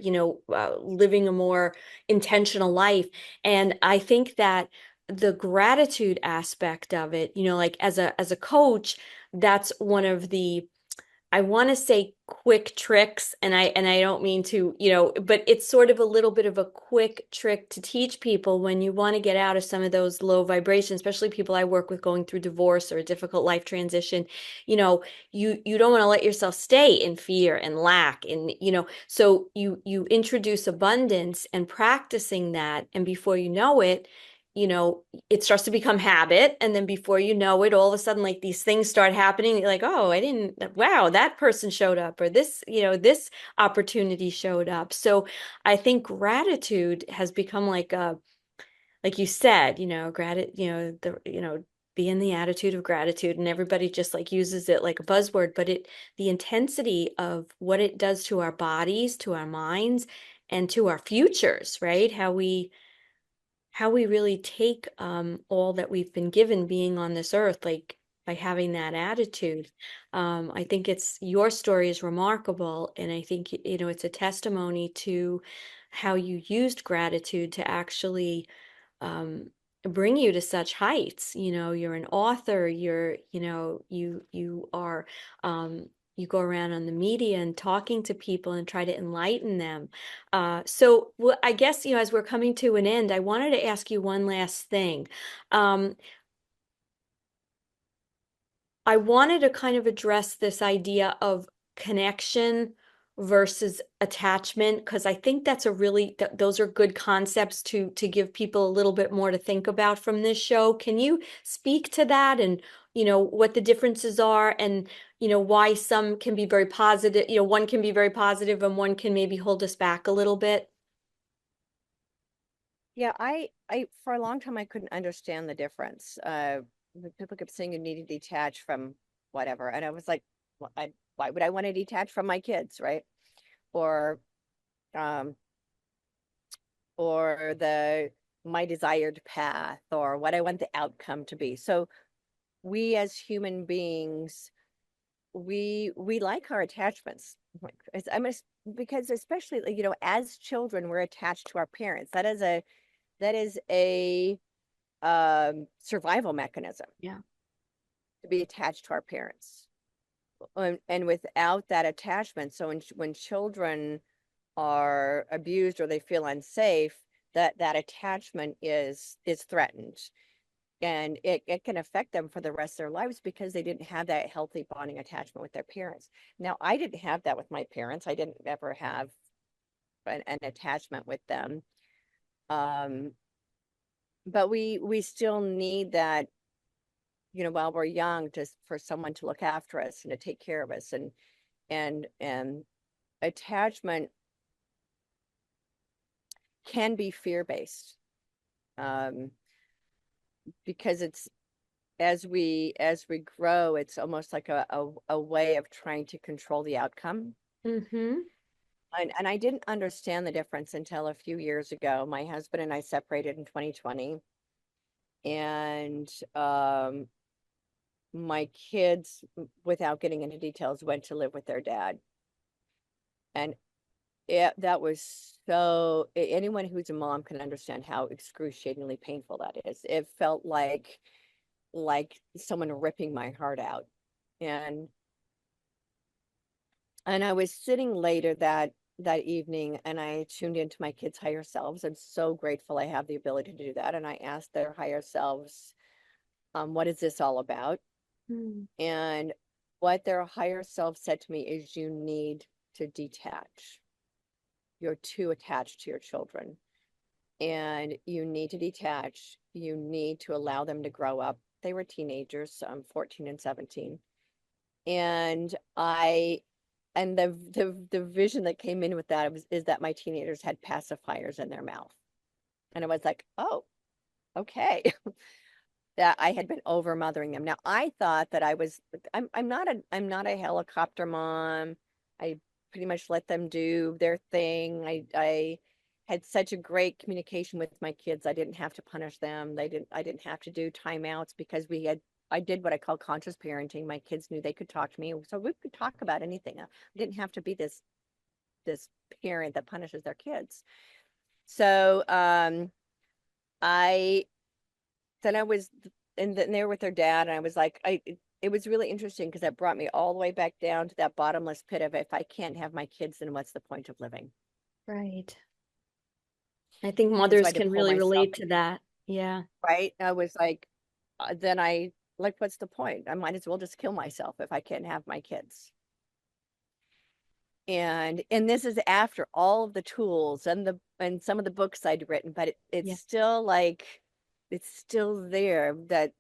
living a more intentional life. And I think that the gratitude aspect of it, like as a coach, that's one of the, I want to say, quick tricks, and I don't mean to, but it's sort of a little bit of a quick trick to teach people when you want to get out of some of those low vibrations, especially people I work with going through divorce or a difficult life transition. You don't want to let yourself stay in fear and lack, and so you introduce abundance and practicing that, and before you know it, it starts to become habit. And then before you know it, all of a sudden, like these things start happening. You're like, oh, wow, that person showed up, or this opportunity showed up. So I think gratitude has become like you said, be in the attitude of gratitude, and everybody just like uses it like a buzzword, but the intensity of what it does to our bodies, to our minds, and to our futures, right? How we really take all that we've been given being on this earth, like by having that attitude. I think your story is remarkable, and I think it's a testimony to how you used gratitude to actually bring you to such heights. You're an author, you are you go around on the media and talking to people and try to enlighten them. So well, I guess, as we're coming to an end, I wanted to ask you one last thing. Um, I wanted to kind of address this idea of connection versus attachment, because I think that's a really those are good concepts to give people a little bit more to think about from this show. Can you speak to that, and what the differences are, and why some can be very positive, one can be very positive and one can maybe hold us back a little bit? Yeah, for a long time I couldn't understand the difference. When people kept saying you need to detach from whatever, and I was like, why would I want to detach from my kids, right? Or um, or the my desired path, or what I want the outcome to be. So we as human beings, we like our attachments. Like, because especially as children, we're attached to our parents. That is a survival mechanism Yeah. to be attached to our parents. And without that attachment, so when children are abused or they feel unsafe, that attachment is threatened, and it can affect them for the rest of their lives because they didn't have that healthy bonding attachment with their parents. Now, I didn't have that with my parents. I didn't ever have an attachment with them. um but we still need that, while we're young, just for someone to look after us and to take care of us. And attachment can be fear-based, um, because it's as we grow, it's almost like a way of trying to control the outcome. Mm-hmm. And I didn't understand the difference until a few years ago. My husband and I separated in 2020, and my kids, without getting into details, went to live with their dad. And that was anyone who's a mom can understand how excruciatingly painful that is. It felt like someone ripping my heart out. And I was sitting later that evening, and I tuned into my kids' higher selves. I'm so grateful I have the ability to do that. And I asked their higher selves, what is this all about? Mm. And what their higher self said to me is, you need to detach. You're too attached to your children, and you need to detach. You need to allow them to grow up. They were teenagers, 14 and 17. And the vision that came in with that is that my teenagers had pacifiers in their mouth. And I was like, oh, okay. That I had been over mothering them. Now I thought that I'm not a helicopter mom. I pretty much let them do their thing. I had such a great communication with my kids. I didn't have to punish them. I didn't have to do timeouts, because I did what I call conscious parenting. My kids knew they could talk to me, so we could talk about anything. I didn't have to be this parent that punishes their kids. So I then I was there with their dad, and I was like, it was really interesting because that brought me all the way back down to that bottomless pit of, if I can't have my kids, then what's the point of living? Right. I think And so I mothers had to can pull really myself, relate to that. Yeah. right? I was like, then I like, what's the point? I might as well just kill myself if I can't have my kids. And this is after all of the tools and some of the books I'd written, but it's Yeah. still it's still there, that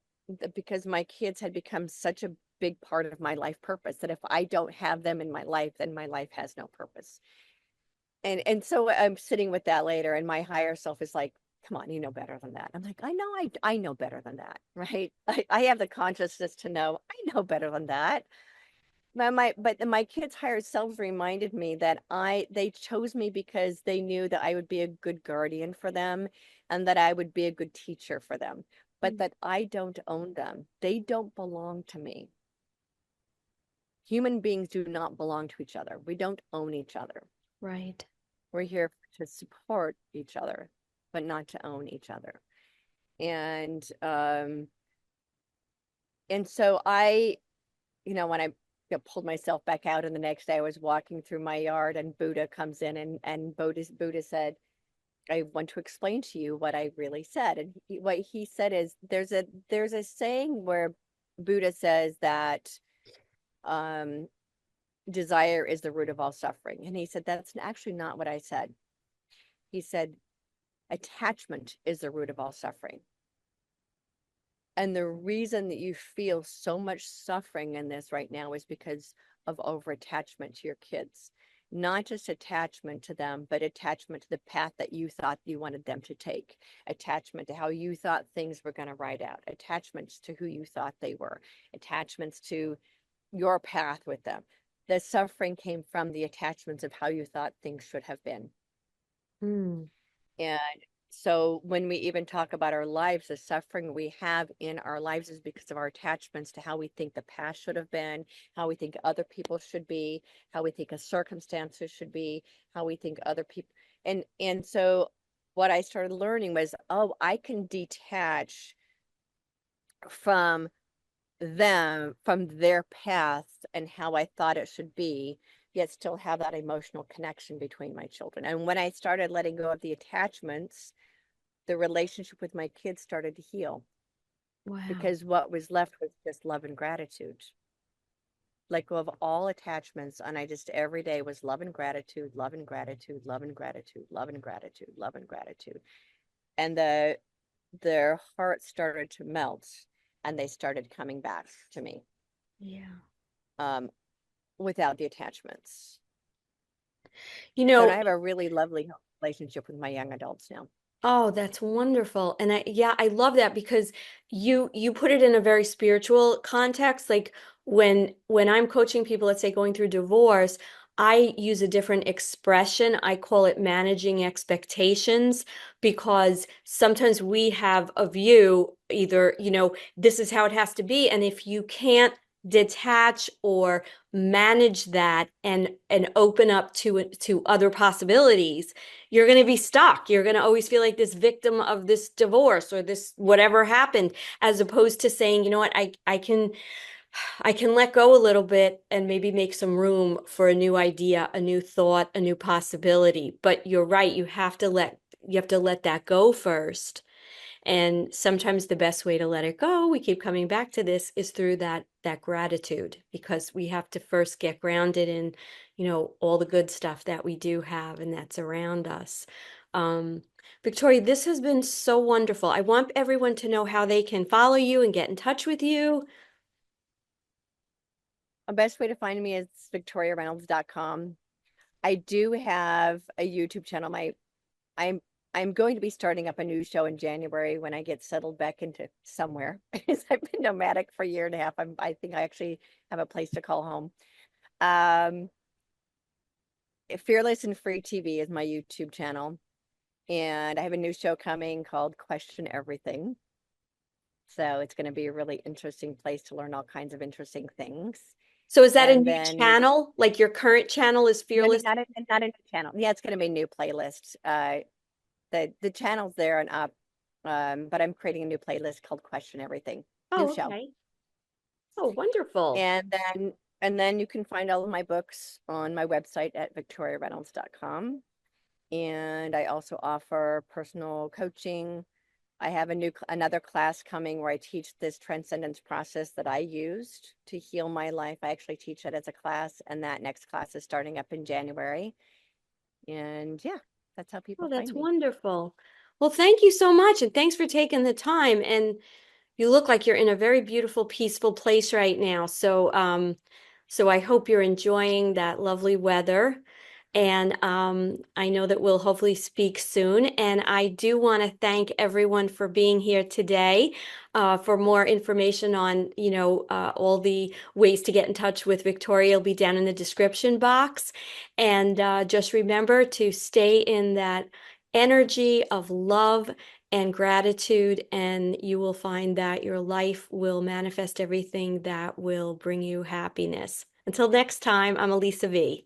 because my kids had become such a big part of my life purpose, that if I don't have them in my life, then my life has no purpose. And so I'm sitting with that later, and my higher self is like, come on, you know better than that. I'm like, I know better than that, right? I have the consciousness to know I know better than that. But my kids' higher selves reminded me that they chose me because they knew that I would be a good guardian for them, and that I would be a good teacher for them, but Mm. that I don't own them. They don't belong to me. Human beings do not belong to each other. We don't own each other. Right. We're here to support each other, but not to own each other. And so when I pulled myself back out, and the next day I was walking through my yard, and Buddha comes in, and Buddha said, I want to explain to you what I really said. And what he said is, there's a saying where Buddha says that desire is the root of all suffering. And he said, that's actually not what I said. He said, attachment is the root of all suffering. And the reason that you feel so much suffering in this right now is because of over-attachment to your kids. Not just attachment to them, but attachment to the path that you thought you wanted them to take. Attachment to how you thought things were going to ride out. Attachments to who you thought they were. Attachments to your path with them. The suffering came from the attachments of how you thought things should have been. Mm. And so when we even talk about our lives, the suffering we have in our lives is because of our attachments to how we think the past should have been, how we think other people should be, how we think a circumstances should be, how we think other people. And so what I started learning was, oh, I can detach from them, from their path and how I thought it should be, yet still have that emotional connection between my children. And when I started letting go of the attachments, the relationship with my kids started to heal. Wow. Because what was left was just love and gratitude. Let go of all attachments. And I just every day was love and gratitude, love and gratitude, love and gratitude, love and gratitude, love and gratitude. And their hearts started to melt and they started coming back to me. Yeah. Without the attachments. You So know, I have a really lovely relationship with my young adults now. oh, that's wonderful. And I love that because you put it in a very spiritual context. Like when I'm coaching people, let's say going through divorce, I use a different expression. I call it managing expectations because sometimes we have a view either, this is how it has to be. And if you can't detach or manage that and open up to other possibilities, you're going to be stuck. You're going to always feel like this victim of this divorce or this whatever happened, as opposed to saying, you know what, I can let go a little bit and maybe make some room for a new idea, a new thought, a new possibility. But you're right, you have to let that go first. And sometimes the best way to let it go, we keep coming back to this, is through that gratitude, because we have to first get grounded in, all the good stuff that we do have and that's around us. Victoria, this has been so wonderful. I want everyone to know how they can follow you and get in touch with you. The best way to find me is victoriareynolds.com. I do have a YouTube channel. I'm going to be starting up a new show in January when I get settled back into somewhere. Because I've been nomadic for a year and a half. I think I actually have a place to call home. Fearless and Free TV is my YouTube channel. And I have a new show coming called Question Everything. So it's going to be a really interesting place to learn all kinds of interesting things. So is that a And new then channel? Like your current channel is Fearless? not a new channel. Yeah, it's going to be a new playlist. The channel's there and up, but I'm creating a new playlist called Question Everything. New Oh, show. okay. Oh, wonderful. And then you can find all of my books on my website at victoriareynolds.com. And I also offer personal coaching. I have another class coming where I teach this transcendence process that I used to heal my life. I actually teach it as a class, and that next class is starting up in January. And yeah, that's how people Oh, that's find me. wonderful. Well, thank you so much. And thanks for taking the time. And you look like you're in a very beautiful, peaceful place right now. So I hope you're enjoying that lovely weather. And I know that we'll hopefully speak soon. And I do want to thank everyone for being here today. For more information on, all the ways to get in touch with Victoria, will be down in the description box. And just remember to stay in that energy of love and gratitude, and you will find that your life will manifest everything that will bring you happiness. Until next time, I'm Elisa V.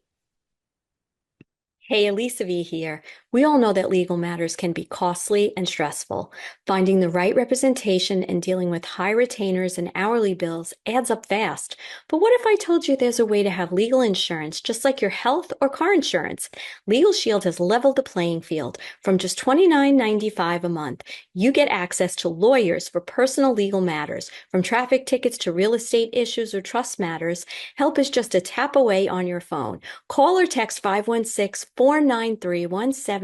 Hey, Elisa V here. We all know that legal matters can be costly and stressful. Finding the right representation and dealing with high retainers and hourly bills adds up fast. But what if I told you there's a way to have legal insurance just like your health or car insurance? Legal Shield has leveled the playing field. From just $29.95 a month, you get access to lawyers for personal legal matters. From traffic tickets to real estate issues or trust matters, help is just a tap away on your phone. Call or text 516-493-1742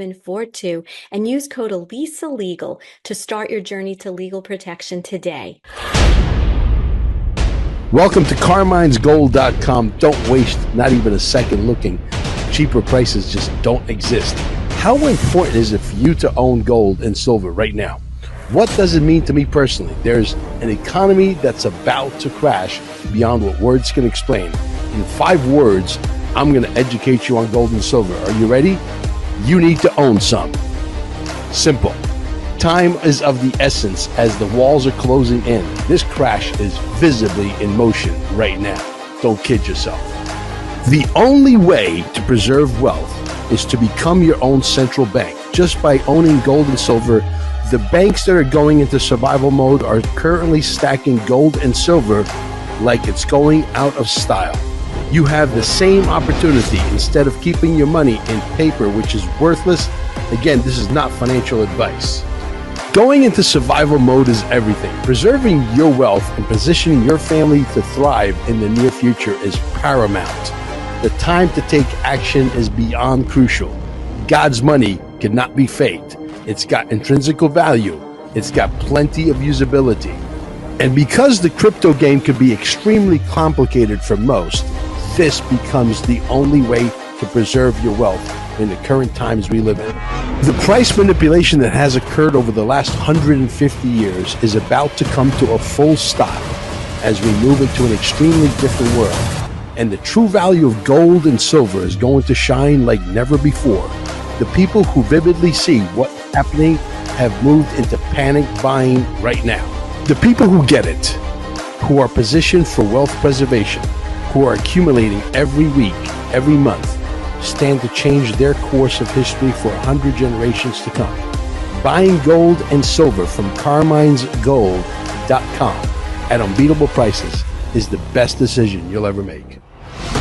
and use code Elisa Legal to start your journey to legal protection today. Welcome to Carmine'sGold.com. Don't waste not even a second looking. Cheaper prices just don't exist. How important is it for you to own gold and silver right now? What does it mean to me personally? There's an economy that's about to crash beyond what words can explain. In 5 words, I'm going to educate you on gold and silver. Are you ready? You need to own some. Simple. Time is of the essence as the walls are closing in. This crash is visibly in motion right now. Don't kid yourself. The only way to preserve wealth is to become your own central bank. Just by owning gold and silver, the banks that are going into survival mode are currently stacking gold and silver like it's going out of style. You have the same opportunity instead of keeping your money in paper, which is worthless. Again, this is not financial advice. Going into survival mode is everything. Preserving your wealth and positioning your family to thrive in the near future is paramount. The time to take action is beyond crucial. God's money cannot be faked. It's got intrinsic value. It's got plenty of usability. And because the crypto game can be extremely complicated for most, this becomes the only way to preserve your wealth in the current times we live in. The price manipulation that has occurred over the last 150 years is about to come to a full stop as we move into an extremely different world. And the true value of gold and silver is going to shine like never before. The people who vividly see what's happening have moved into panic buying right now. The people who get it, who are positioned for wealth preservation, who are accumulating every week, every month, stand to change their course of history for 100 generations to come. Buying gold and silver from Carmine'sGold.com at unbeatable prices is the best decision you'll ever make.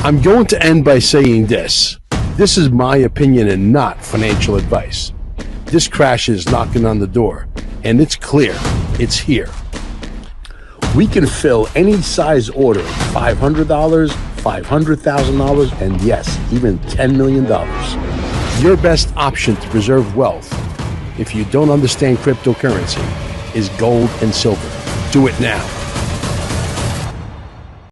I'm going to end by saying this. This is my opinion and not financial advice. This crash is knocking on the door, and it's clear. It's here. We can fill any size order, $500, $500,000, and yes, even $10 million. Your best option to preserve wealth, if you don't understand cryptocurrency, is gold and silver. Do it now.